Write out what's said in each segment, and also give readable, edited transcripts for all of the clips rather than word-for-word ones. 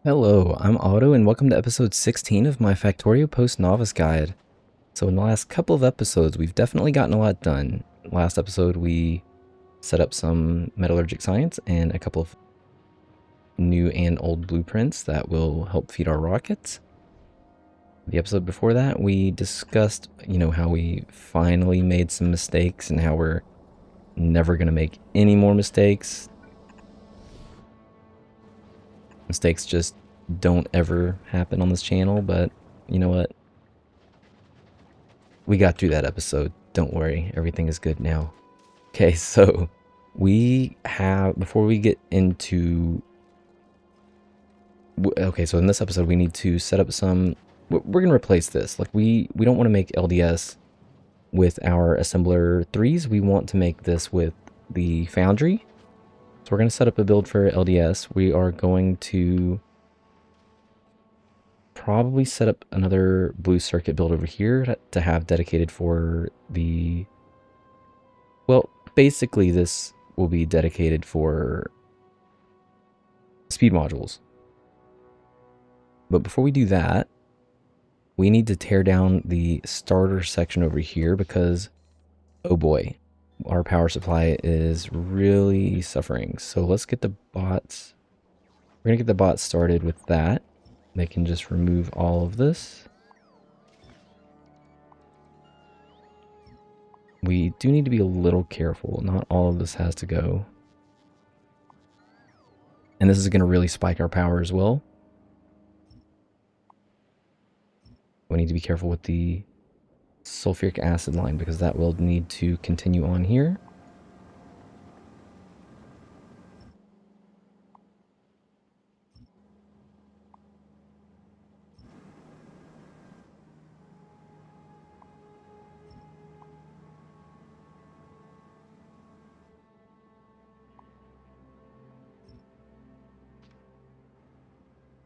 Hello, I'm Otto and welcome to episode 16 of my Factorio Post-Nauvis guide. So in the last couple of episodes, we've definitely gotten a lot done. Last episode, we set up some metallurgic science and a couple of new and old blueprints that will help feed our rockets. The episode before that, we discussed, how we finally made some mistakes and how we're never going to make any more mistakes. Mistakes just don't ever happen on this channel, but you know what? We got through that episode. Don't worry, everything is good now. Okay, so before we get into... Okay, so in this episode, we need to set up some... We're going to replace this. Like, we don't want to make LDS with our assembler 3s. We want to make this with the foundry. So we're going to set up a build for LDS. We are going to probably set up another blue circuit build over here to have dedicated for the... Well, basically this will be dedicated for speed modules. But before we do that, we need to tear down the starter section over here because, oh boy, our power supply is really suffering. So let's get the bots. We're going to get the bots started with that. They can just remove all of this. We do need to be a little careful. Not all of this has to go. And this is going to really spike our power as well. We need to be careful with the sulfuric acid line because that will need to continue on here.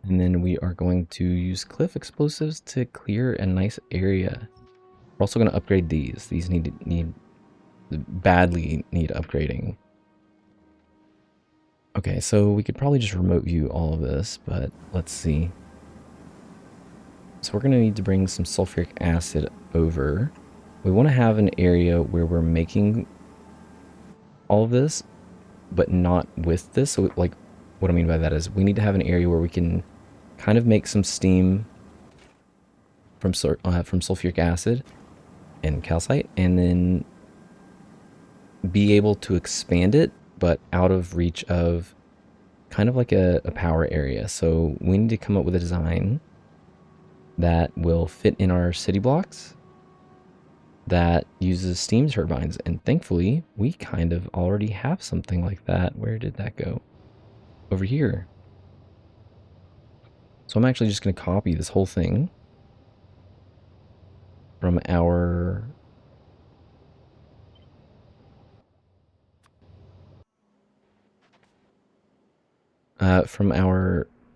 And then we are going to use cliff explosives to clear a nice area. We're also going to upgrade these. These badly need upgrading. Okay, so we could probably just remote view all of this, but let's see. So we're going to need to bring some sulfuric acid over. We want to have an area where we're making all of this, but not with this. So like, what I mean by that is we need to have an area where we can kind of make some steam from sulfuric acid and calcite, and then be able to expand it, but out of reach of kind of like a power area. So we need to come up with a design that will fit in our city blocks that uses steam turbines. And thankfully, we kind of already have something like that. Where did that go? Over here. So I'm actually just going to copy this whole thing from our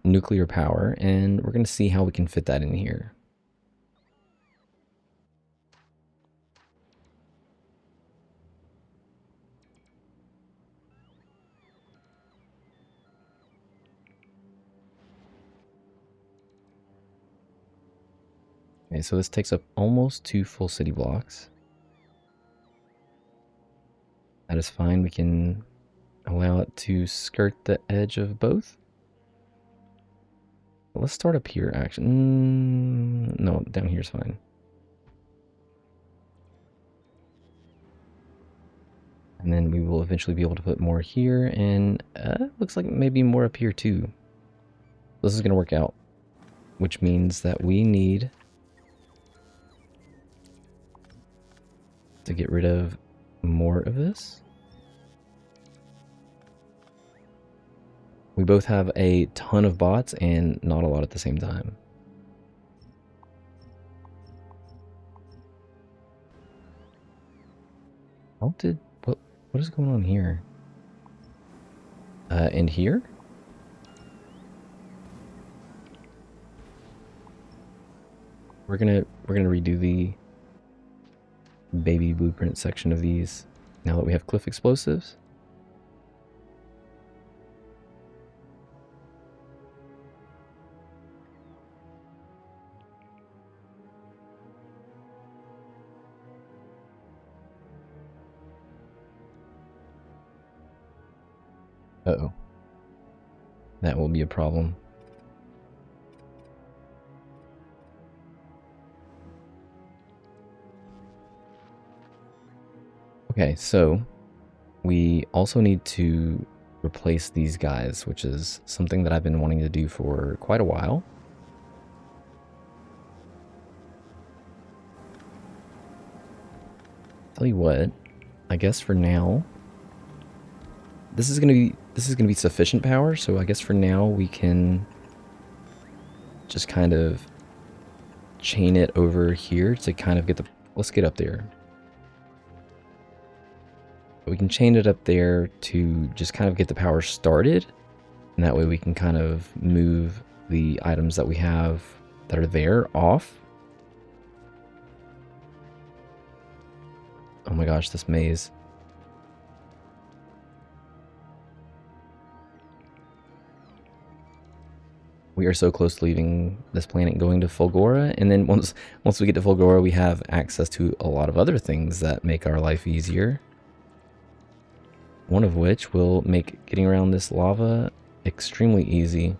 nuclear power, and we're going to see how we can fit that in here. Okay, so this takes up almost 2 full city blocks. That is fine. We can allow it to skirt the edge of both. Let's start up here, actually. No, down here is fine. And then we will eventually be able to put more here, and looks like maybe more up here too. This is going to work out, which means that we need to get rid of more of this. We both have a ton of bots and not a lot at the same time. What is going on here? And here? We're gonna redo the baby blueprint section of these now that we have cliff explosives. Uh-oh. That will be a problem. Okay, so we also need to replace these guys, which is something that I've been wanting to do for quite a while. Tell you what, I guess for now, this is gonna be sufficient power, so I guess for now we can just kind of chain it over here to kind of get the, let's get up there. We can chain it up there to just kind of get the power started, and that way we can kind of move the items that we have that are there off. Oh my gosh, this maze. We are so close to leaving this planet, going to Fulgora, and then once we get to Fulgora, we have access to a lot of other things that make our life easier. One of which will make getting around this lava extremely easy.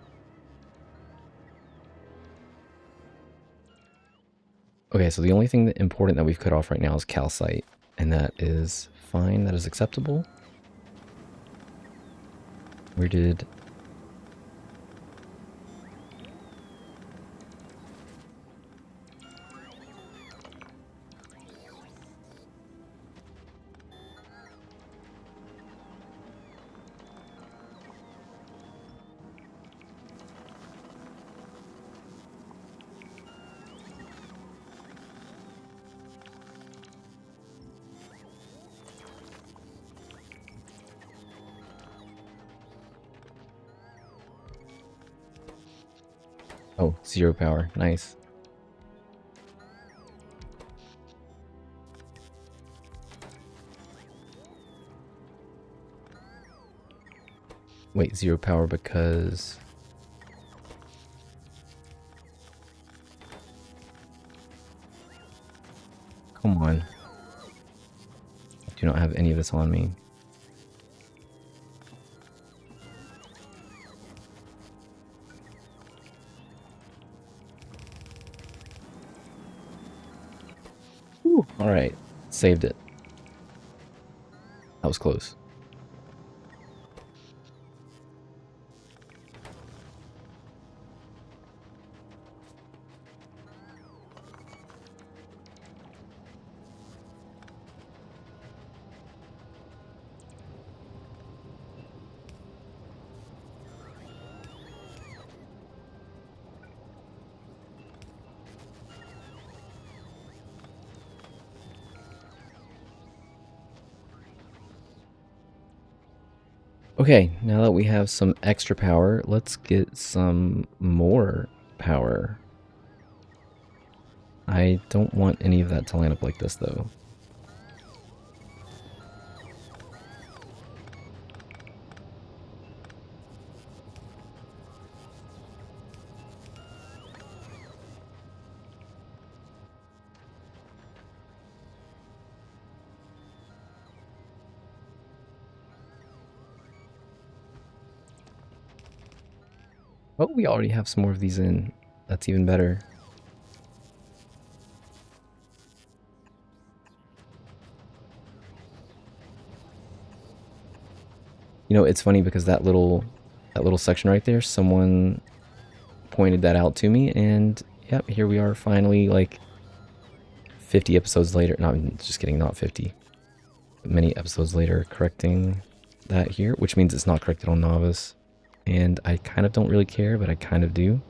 Okay, so the only thing important that we've cut off right now is calcite, and that is fine, that is acceptable. Where did... Oh, 0 power. Nice. Wait, 0 power because... Come on. I do not have any of this on me. Alright, saved it. That was close. Okay, now that we have some extra power, let's get some more power. I don't want any of that to line up like this, though. Oh, we already have some more of these in. That's even better. You know, it's funny because that little section right there, someone pointed that out to me, and yep, here we are finally, like 50 episodes later. No, just kidding, not 50. Many episodes later, correcting that here, which means it's not corrected on Nauvis. And I kind of don't really care, but I kind of do.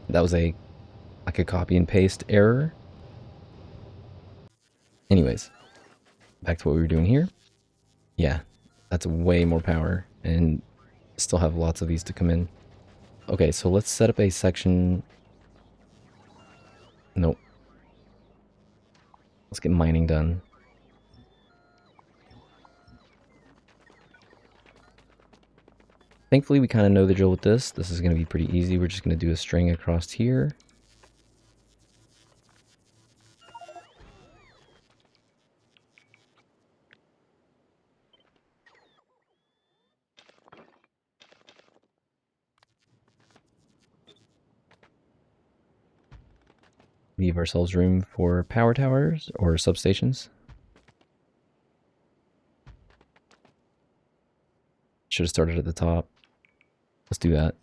That was like a copy and paste error. Anyways, back to what we were doing here. Yeah, that's way more power, and still have lots of these to come in. Okay, so let's set up a section. Nope. Let's get mining done. Thankfully, we kind of know the drill with this. This is going to be pretty easy. We're just going to do a string across here. leave ourselves room for power towers or substations. Should have started at the top. Let's do that.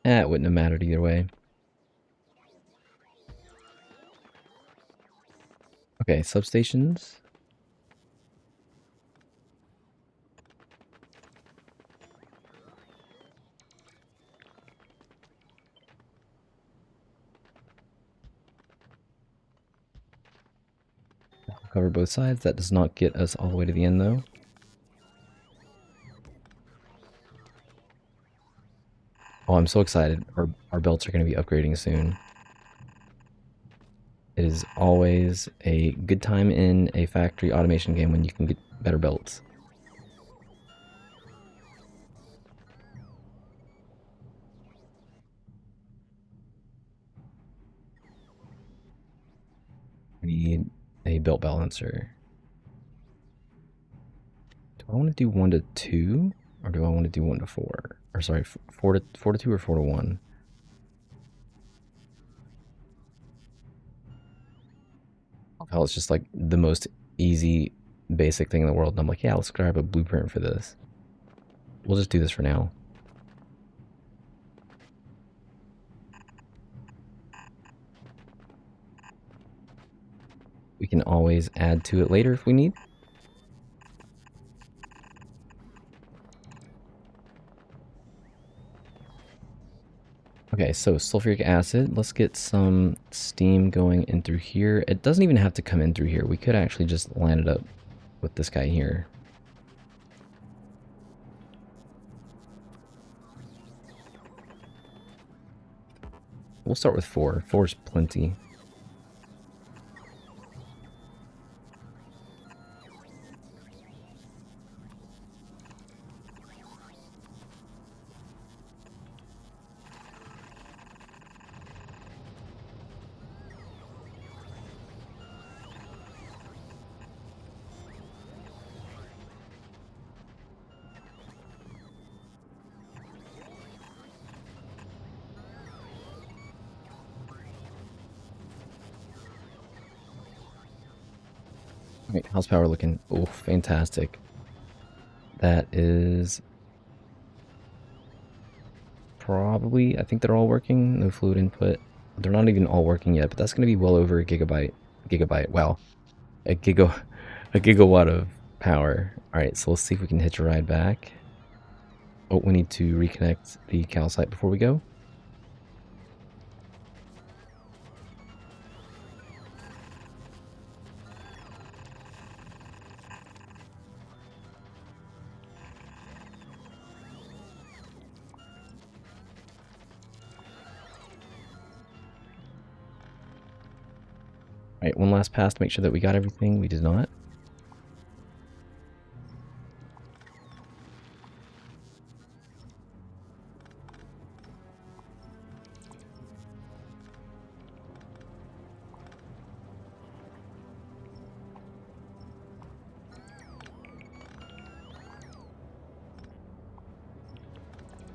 It wouldn't have mattered either way. Okay, substations. Cover both sides. That does not get us all the way to the end though. Oh, I'm so excited. Our belts are going to be upgrading soon. It is always a good time in a factory automation game when you can get better belts. We need a belt balancer. Do I want to do 1 to 2? Or do I want to do 1 to 4? Or sorry, 4 to 2 or 4 to 1? Oh, it's just like the most easy, basic thing in the world. And I'm like, yeah, let's grab a blueprint for this. We'll just do this for now. We can always add to it later if we need. Okay, so sulfuric acid. Let's get some steam going in through here. It doesn't even have to come in through here. We could actually just line it up with this guy here. We'll start with 4. 4 is plenty. Alright, how's power looking? Oh, fantastic. That is probably, I think they're all working. No fluid input. They're not even all working yet, but that's going to be well over a gigabyte. Wow. A gigawatt of power. Alright, so let's see if we can hitch a ride back. Oh, we need to reconnect the calcite before we go. Alright, one last pass to make sure that we got everything. We did not.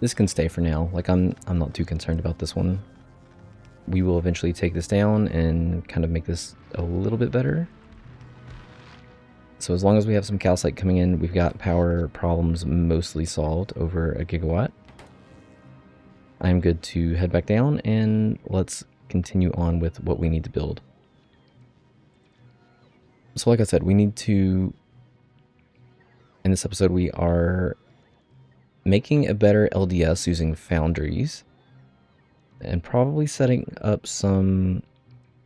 This can stay for now. Like, I'm not too concerned about this one. We will eventually take this down and kind of make this a little bit better. So as long as we have some calcite coming in, we've got power problems mostly solved over a gigawatt. I'm good to head back down and let's continue on with what we need to build. So like I said, we need to, in this episode, we are making a better LDS using foundries and probably setting up some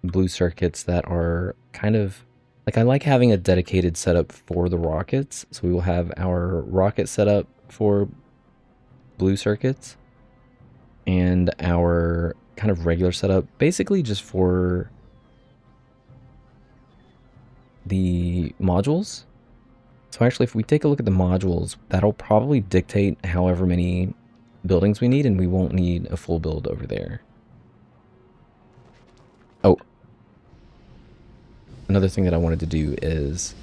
blue circuits that are kind of like, I like having a dedicated setup for the rockets. So we will have our rocket setup for blue circuits and our kind of regular setup basically just for the modules. So actually, if we take a look at the modules, that'll probably dictate however many buildings we need, and we won't need a full build over there. Oh, another thing that I wanted to do is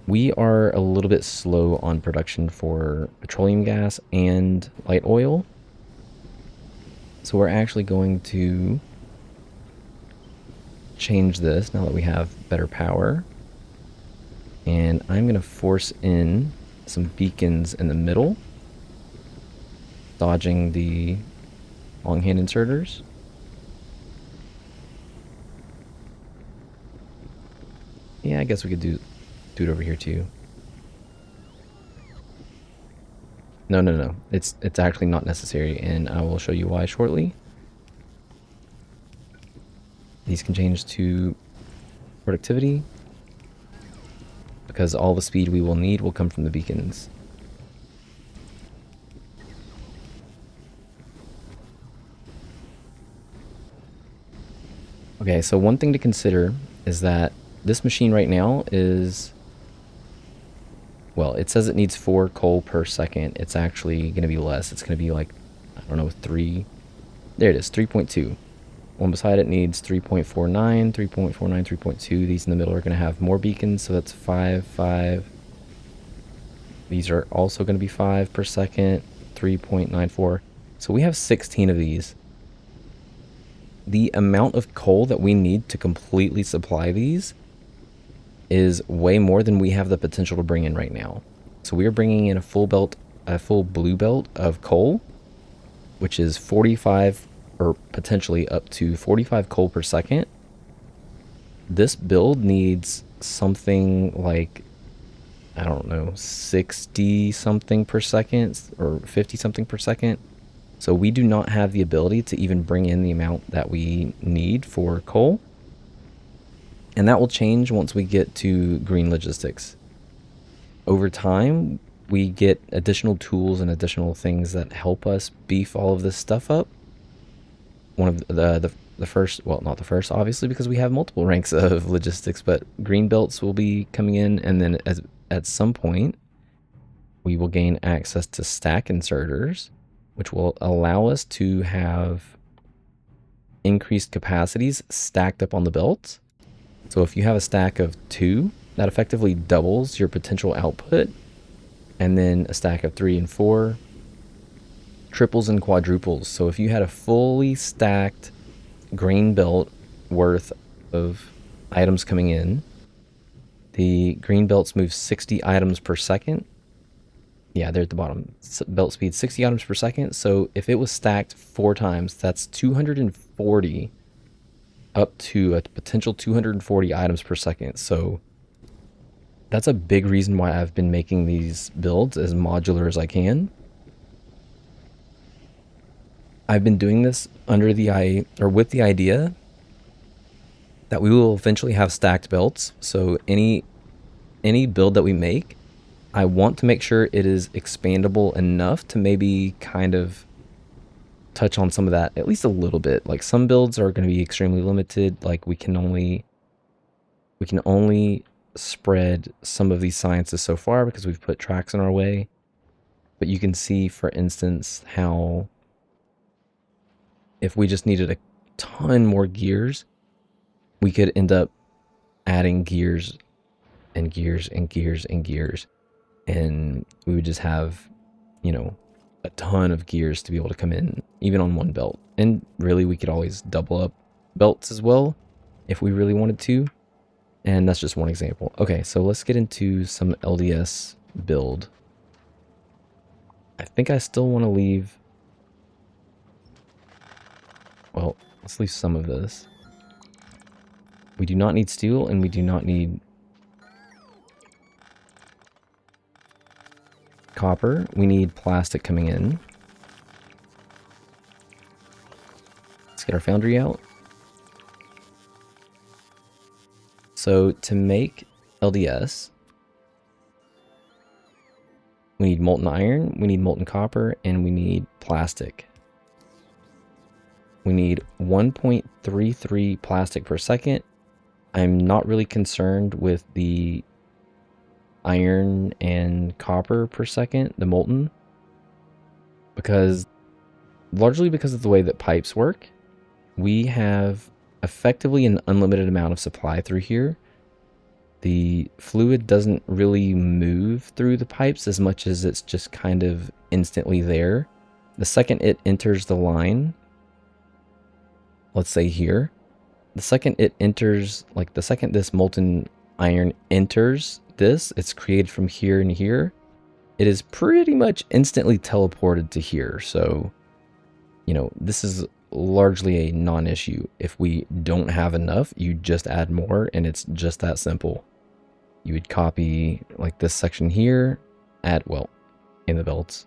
we are a little bit slow on production for petroleum gas and light oil. So we're actually going to change this now that we have better power. And I'm going to force in some beacons in the middle, dodging the longhand inserters. Yeah, I guess we could do it over here too. No. It's actually not necessary, and I will show you why shortly. These can change to productivity, because all the speed we will need will come from the beacons. Okay, so one thing to consider is that this machine right now is, well, it says it needs 4 coal per second. It's actually going to be less. It's going to be like, I don't know, 3. There it is, 3.2. One beside it needs 3.49, 3.49, 3.2. These in the middle are going to have more beacons, so that's 5, 5. These are also going to be 5 per second, 3.94. So we have 16 of these. The amount of coal that we need to completely supply these is way more than we have the potential to bring in right now. So we are bringing in a full blue belt of coal, which is 45 or potentially up to 45 coal per second. This build needs something like, I don't know, 60 something per second or 50 something per second. So we do not have the ability to even bring in the amount that we need for coal. And that will change once we get to green logistics. Over time, we get additional tools and additional things that help us beef all of this stuff up. One of the first, well, not the first, obviously, because we have multiple ranks of logistics, but green belts will be coming in, and then at some point, we will gain access to stack inserters, which will allow us to have increased capacities stacked up on the belts. So if you have a stack of 2, that effectively doubles your potential output. And then a stack of 3 and 4 triples and quadruples. So if you had a fully stacked green belt worth of items coming in, the green belts move 60 items per second. Yeah, they're at the bottom. Belt speed 60 items per second. So if it was stacked 4 times, that's 240 up to a potential 240 items per second. So that's a big reason why I've been making these builds as modular as I can. I've been doing this under with the idea that we will eventually have stacked belts. So any build that we make, I want to make sure it is expandable enough to maybe kind of touch on some of that, at least a little bit. Like some builds are going to be extremely limited. Like we can only spread some of these sciences so far because we've put tracks in our way. But you can see, for instance, how if we just needed a ton more gears, we could end up adding gears and gears and gears and gears. And we would just have, a ton of gears to be able to come in, even on one belt. And really, we could always double up belts as well if we really wanted to. And that's just one example. Okay, so let's get into some LDS build. I think I still want to leave... Well, let's leave some of this. We do not need steel, and we do not need copper. We need plastic coming in. Let's get our foundry out. So to make LDS, we need molten iron, we need molten copper, and we need plastic. We need 1.33 plastic per second. I'm not really concerned with the iron and copper per second, the molten, because largely because of the way that pipes work, we have effectively an unlimited amount of supply through here. The fluid doesn't really move through the pipes as much as it's just kind of instantly there. The second it enters the line, let's say here, the second it enters, like the second this molten iron enters this, it's created from here and here, it is pretty much instantly teleported to here. So, you know, this is largely a non-issue. If we don't have enough, you just add more, and it's just that simple. You would copy like this section here, add, well, in the belts.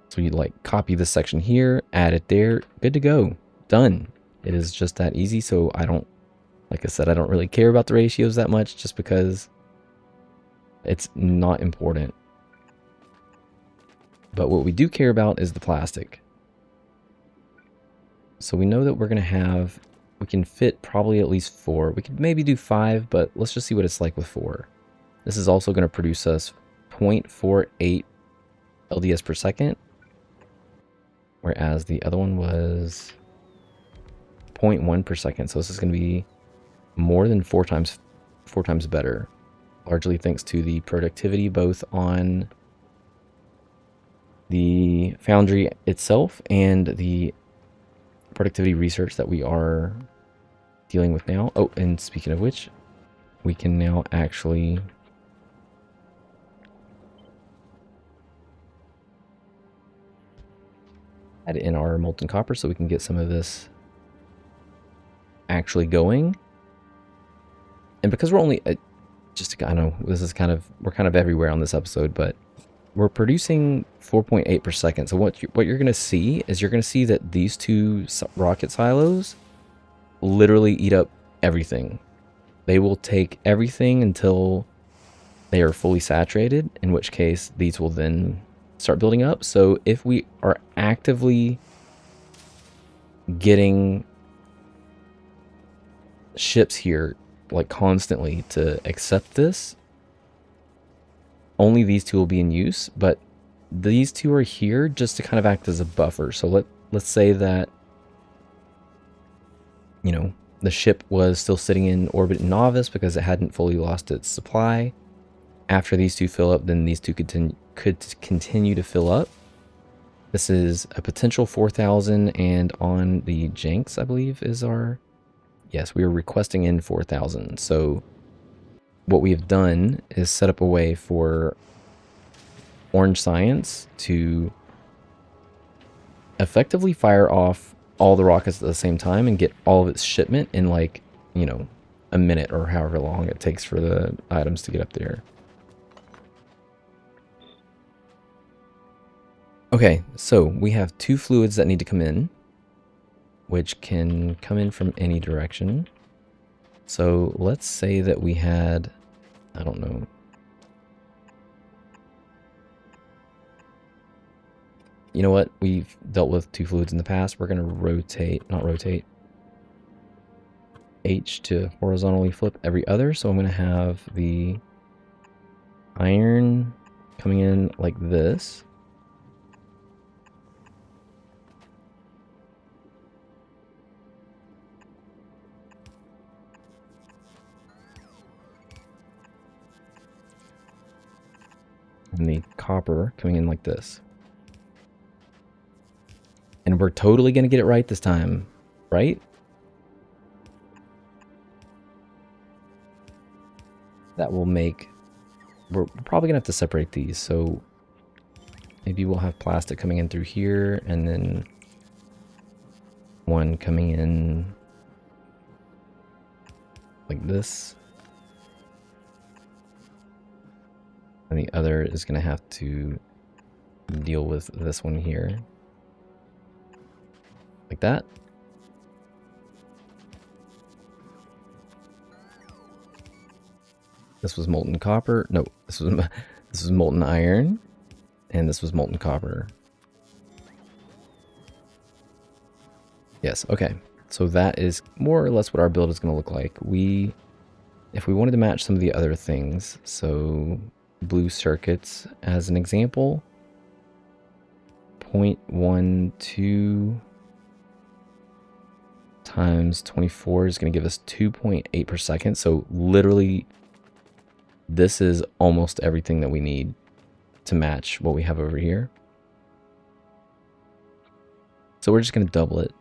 So you'd like copy this section here, add it there, good to go, done. It is just that easy. So I don't, like I said, I don't really care about the ratios that much just because it's not important. But what we do care about is the plastic. So we know that we're going to have, we can fit probably at least 4. We could maybe do 5, but let's just see what it's like with 4. This is also going to produce us 0.48 LDS per second, whereas the other one was 0.1 per second. So this is going to be more than 4 times better, largely thanks to the productivity both on the foundry itself and the productivity research that we are dealing with now. Oh, and speaking of which, we can now actually add in our molten copper so we can get some of this actually going. And because we're only just, I know this is kind of, we're kind of everywhere on this episode, but we're producing 4.8 per second. So what you're going to see is you're going to see that these 2 rocket silos literally eat up everything. They will take everything until they are fully saturated, in which case these will then start building up. So if we are actively getting ships here like constantly to accept this, only these 2 will be in use, but these 2 are here just to kind of act as a buffer. So let's say that, you know, the ship was still sitting in orbit in Nauvis because it hadn't fully lost its supply. After these 2 fill up, then these 2 could continue to fill up. This is a potential 4,000, and on the Jenks, I believe, is our... Yes, we are requesting in 4,000. So what we have done is set up a way for Orange Science to effectively fire off all the rockets at the same time and get all of its shipment in, like, you know, a minute or however long it takes for the items to get up there. Okay, so we have 2 fluids that need to come in, which can come in from any direction. So let's say that we had, I don't know, you know what? We've dealt with 2 fluids in the past. We're going to rotate, not rotate, H to horizontally flip every other. So I'm going to have the iron coming in like this. And the copper coming in like this. And we're totally going to get it right this time, right? That will make... We're probably going to have to separate these. So maybe we'll have plastic coming in through here, and then one coming in like this. And the other is going to have to deal with this one here. Like that. This was molten copper. No, this was molten iron. And this was molten copper. Yes, okay. So that is more or less what our build is going to look like. if we wanted to match some of the other things, so blue circuits as an example, 0.12 times 24 is going to give us 2.8 per second. So literally, this is almost everything that we need to match what we have over here. So we're just going to double it.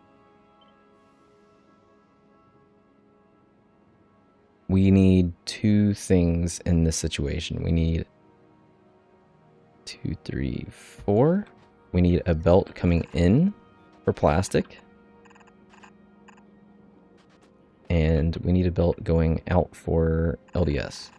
We need two things in this situation. We need 2, 3, 4. We need a belt coming in for plastic. And we need a belt going out for LDS.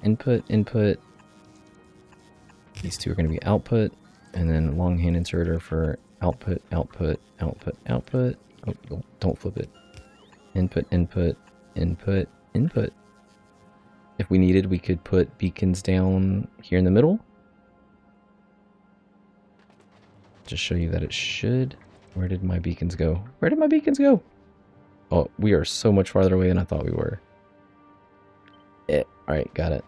Input, input. These two are going to be output, and then longhand inserter for output, output, output, output. Oh, don't flip it. Input, input, input, input. If we needed, we could put beacons down here in the middle. Just show you that it should. Where did my beacons go? Where did my beacons go? Oh, we are so much farther away than I thought we were. Alright, got it.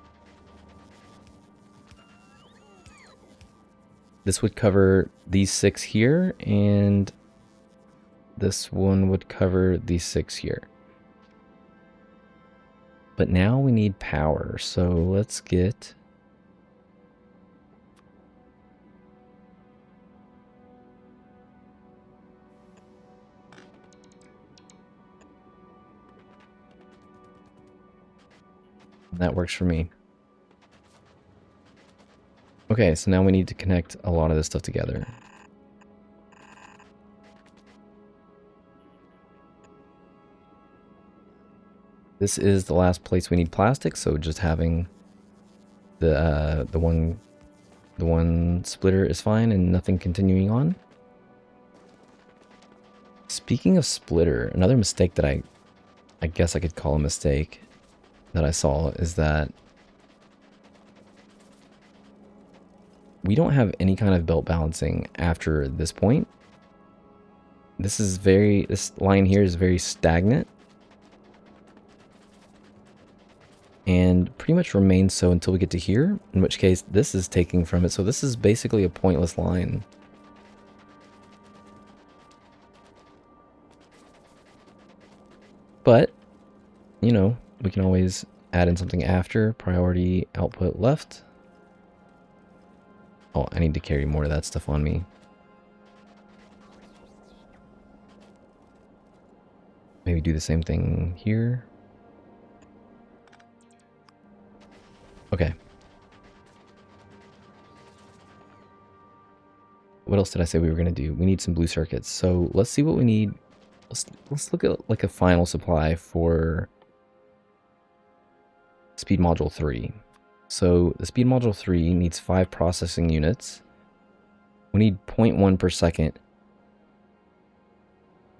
This would cover these 6 here, and this one would cover these 6 here. But now we need power, so let's get... That works for me. Okay, so now we need to connect a lot of this stuff together. This is the last place we need plastic, so just having the one splitter is fine and nothing continuing on. Speaking of splitter, another mistake that I guess I could call a mistake that I saw is that we don't have any kind of belt balancing after this point. This line here is very stagnant and pretty much remains so until we get to here, in which case this is taking from it. So this is basically a pointless line. But, you know, we can always add in something after. Priority output left. Oh, I need to carry more of that stuff on me. Maybe do the same thing here. Okay. What else did I say we were going to do? We need some blue circuits. So let's see what we need. Let's look at like a final supply for speed module 3. So the speed module 3 needs 5 processing units. We need 0.1 per second.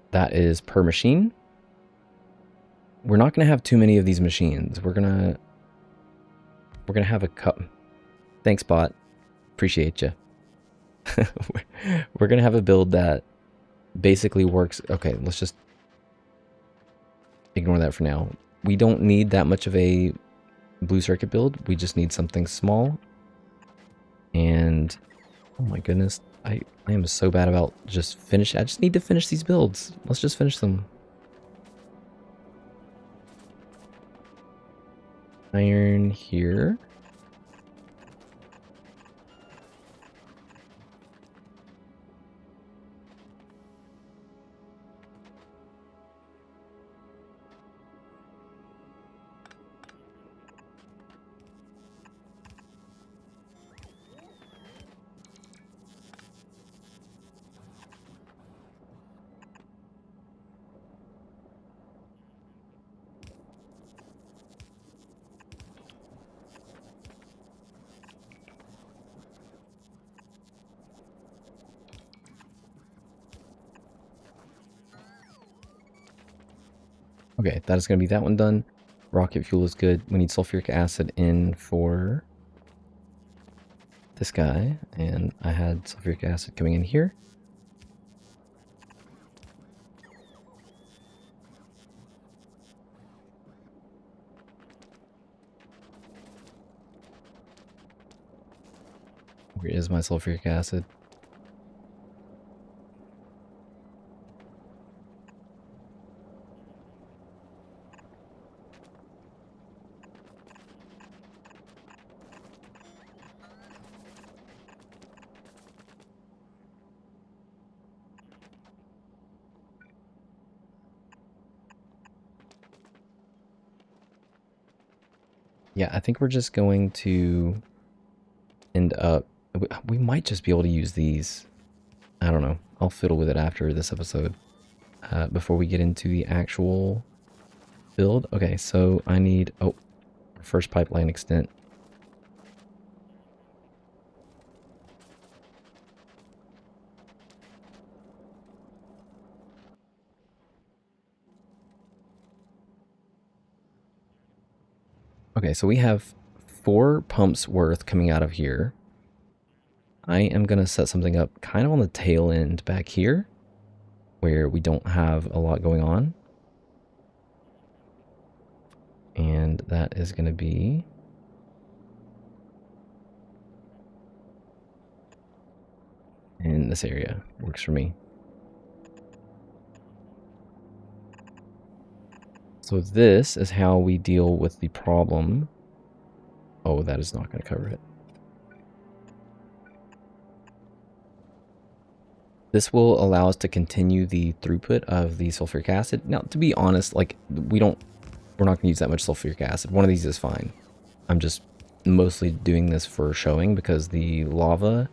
That is per machine. We're not going to have too many of these machines. We're gonna have a cup. Thanks, bot. Appreciate you. We're gonna have a build that basically works. Okay, let's just ignore that for now. We don't need that much of a blue circuit build. We just need something small. And oh my goodness, I am so bad about just finish. I just need to finish these builds. Let's just finish them. Iron here. Okay, that is going to be that one done. Rocket fuel is good. We need sulfuric acid in for this guy, and I had sulfuric acid coming in here. Where is my sulfuric acid? Yeah, I think we're just going to end up... We might just be able to use these. I don't know. I'll fiddle with it after this episode. Before we get into the actual build. Okay, so I need... Oh, first pipeline extent. Okay, so we have 4 pumps worth coming out of here. I am going to set something up kind of on the tail end back here, where we don't have a lot going on. And that is going to be... in this area. Works for me. So this is how we deal with the problem. Oh, that is not going to cover it. This will allow us to continue the throughput of the sulfuric acid. Now, to be honest, like we're not going to use that much sulfuric acid. One of these is fine. I'm just mostly doing this for showing because the lava,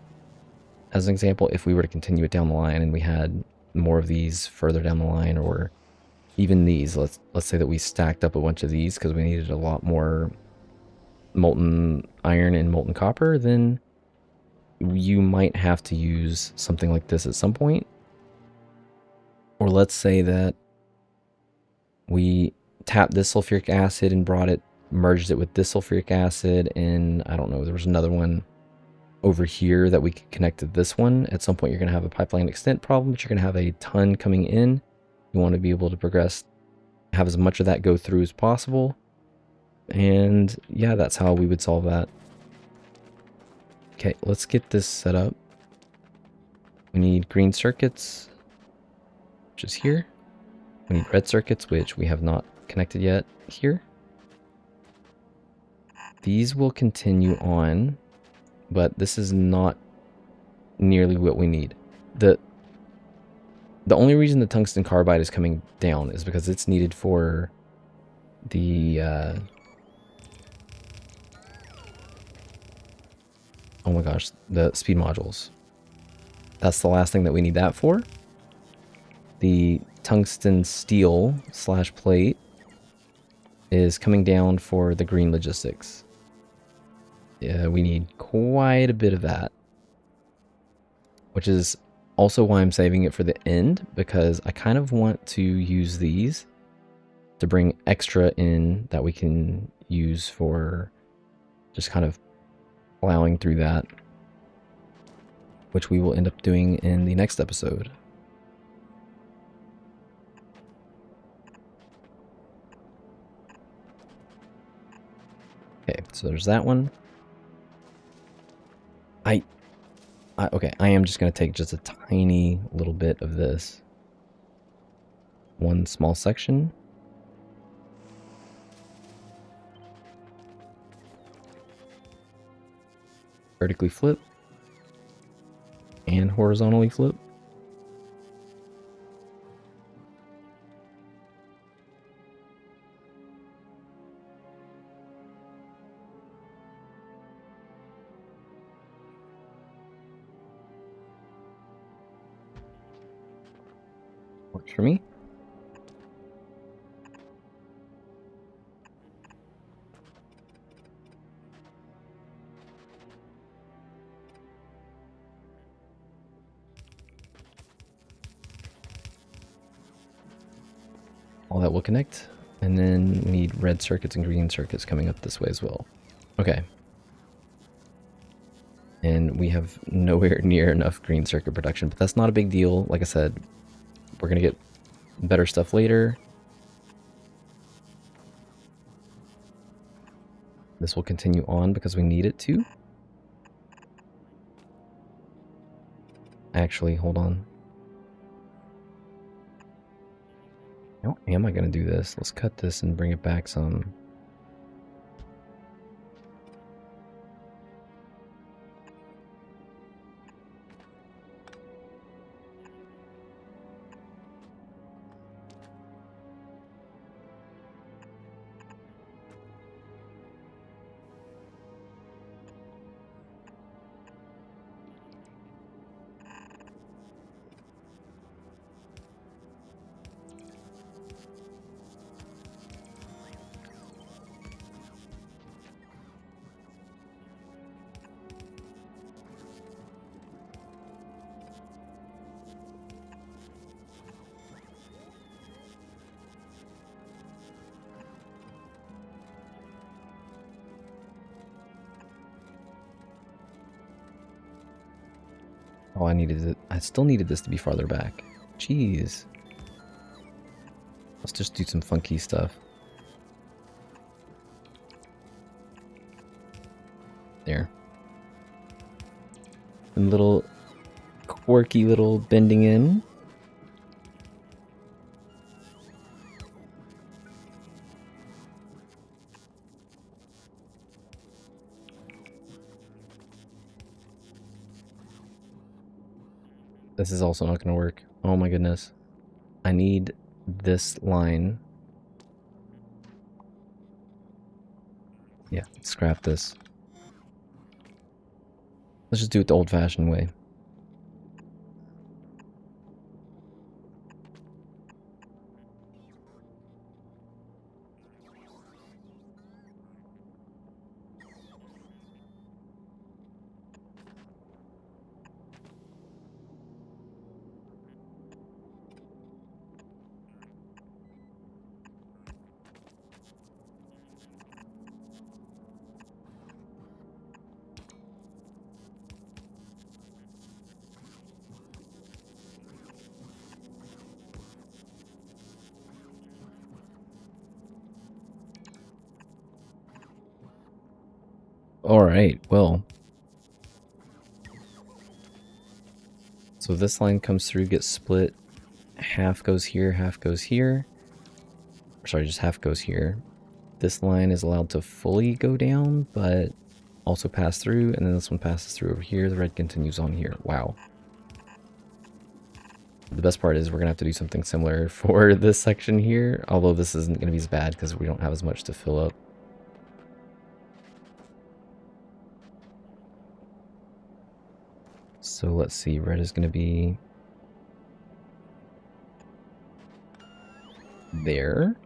as an example, if we were to continue it down the line and we had more of these further down the line, or even these, let's say that we stacked up a bunch of these because we needed a lot more molten iron and molten copper, then you might have to use something like this at some point. Or let's say that we tapped this sulfuric acid and merged it with this sulfuric acid, and I don't know, there was another one over here that we could connect to this one. At some point you're going to have a pipeline extent problem, but you're going to have a ton coming in. You want to be able to progress, have as much of that go through as possible. And yeah, that's how we would solve that. Okay, let's get this set up. We need green circuits, which is here. We need red circuits, which we have not connected yet, here. These will continue on, but this is not nearly what we need. The only reason the tungsten carbide is coming down is because it's needed for the oh my gosh, the speed modules. That's the last thing that we need that for. The tungsten steel / plate is coming down for the green logistics. Yeah, we need quite a bit of that, which is also why I'm saving it for the end, because I kind of want to use these to bring extra in that we can use for just kind of plowing through that, which we will end up doing in the next episode. Okay, so there's that one. Okay, I am just going to take just a tiny little bit of this. One small section. Vertically flip. And horizontally flip. Works for me. All that will connect. And then we need red circuits and green circuits coming up this way as well. Okay. And we have nowhere near enough green circuit production, but that's not a big deal. Like I said, we're going to get better stuff later. This will continue on because we need it to. Actually, hold on. How am I going to do this? Let's cut this and bring it back some. Oh, I needed it. I still needed this to be farther back. Jeez. Let's just do some funky stuff. There. And little quirky little bending in. This is also not going to work. Oh my goodness. I need this line. Yeah, scrap this. Let's just do it the old-fashioned way. Alright, well. So this line comes through, gets split. Half goes here, half goes here. Sorry, just half goes here. This line is allowed to fully go down, but also pass through. And then this one passes through over here. The red continues on here. Wow. The best part is we're going to have to do something similar for this section here. Although this isn't going to be as bad because we don't have as much to fill up. So let's see, red is going to be there.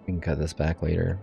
We can cut this back later.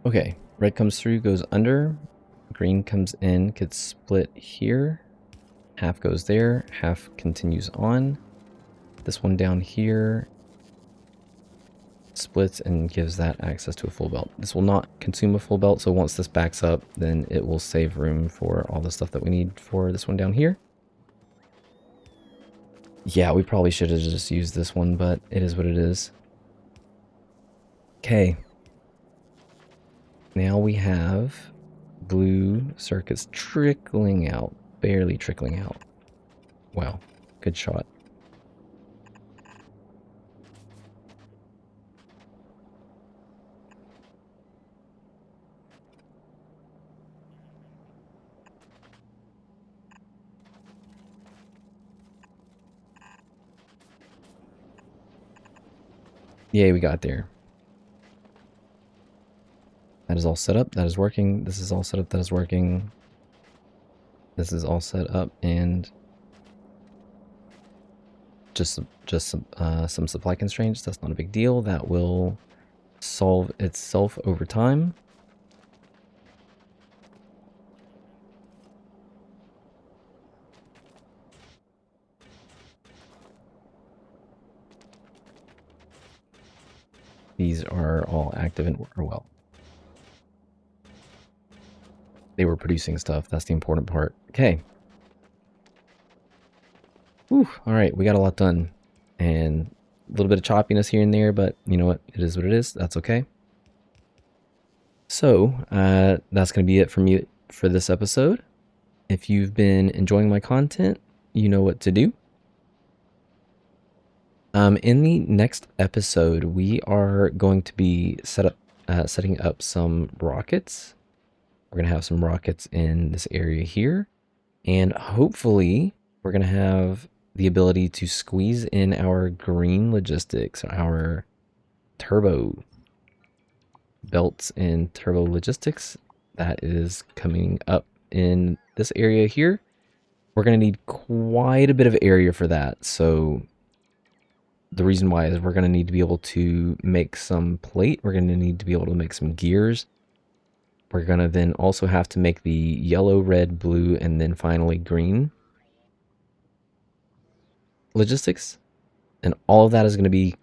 Okay, red comes through, goes under. Green comes in, gets split here. Half goes there, half continues on. This one down here splits and gives that access to a full belt. This will not consume a full belt, so once this backs up, then it will save room for all the stuff that we need for this one down here. Yeah, we probably should have just used this one, but it is what it is. Okay. Now we have blue circuits trickling out, barely trickling out. Wow, good shot. Yay, we got there. That is all set up. That is working. This is all set up. That is working. This is all set up, and just some supply constraints. That's not a big deal. That will solve itself over time. These are all active and work well. They were producing stuff. That's the important part. Okay. Whew. All right, we got a lot done. And a little bit of choppiness here and there, but you know what? It is what it is. That's okay. So, that's going to be it for me for this episode. If you've been enjoying my content, you know what to do. In the next episode, we are going to be setting up some rockets. We're going to have some rockets in this area here. And hopefully, we're going to have the ability to squeeze in our green logistics, our turbo belts and turbo logistics. That is coming up in this area here. We're going to need quite a bit of area for that. So the reason why is we're going to need to be able to make some plate. We're going to need to be able to make some gears. We're going to then also have to make the yellow, red, blue, and then finally green logistics. And all of that is going to be,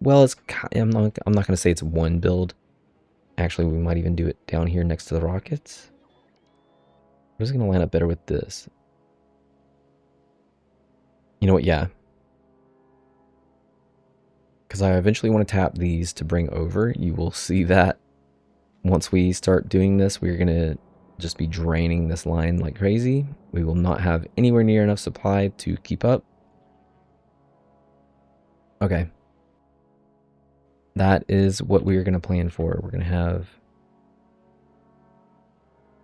well, I'm not going to say it's one build. Actually, we might even do it down here next to the rockets. What is going to line up better with this? You know what? Yeah. Because I eventually want to tap these to bring over. You will see that once we start doing this, we're going to just be draining this line like crazy. We will not have anywhere near enough supply to keep up. Okay. That is what we're going to plan for. We're going to have,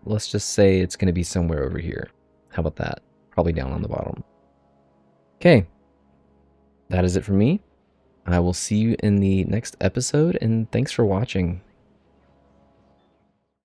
let's just say it's going to be somewhere over here. How about that? Probably down on the bottom. Okay. That is it for me. I will see you in the next episode, and thanks for watching.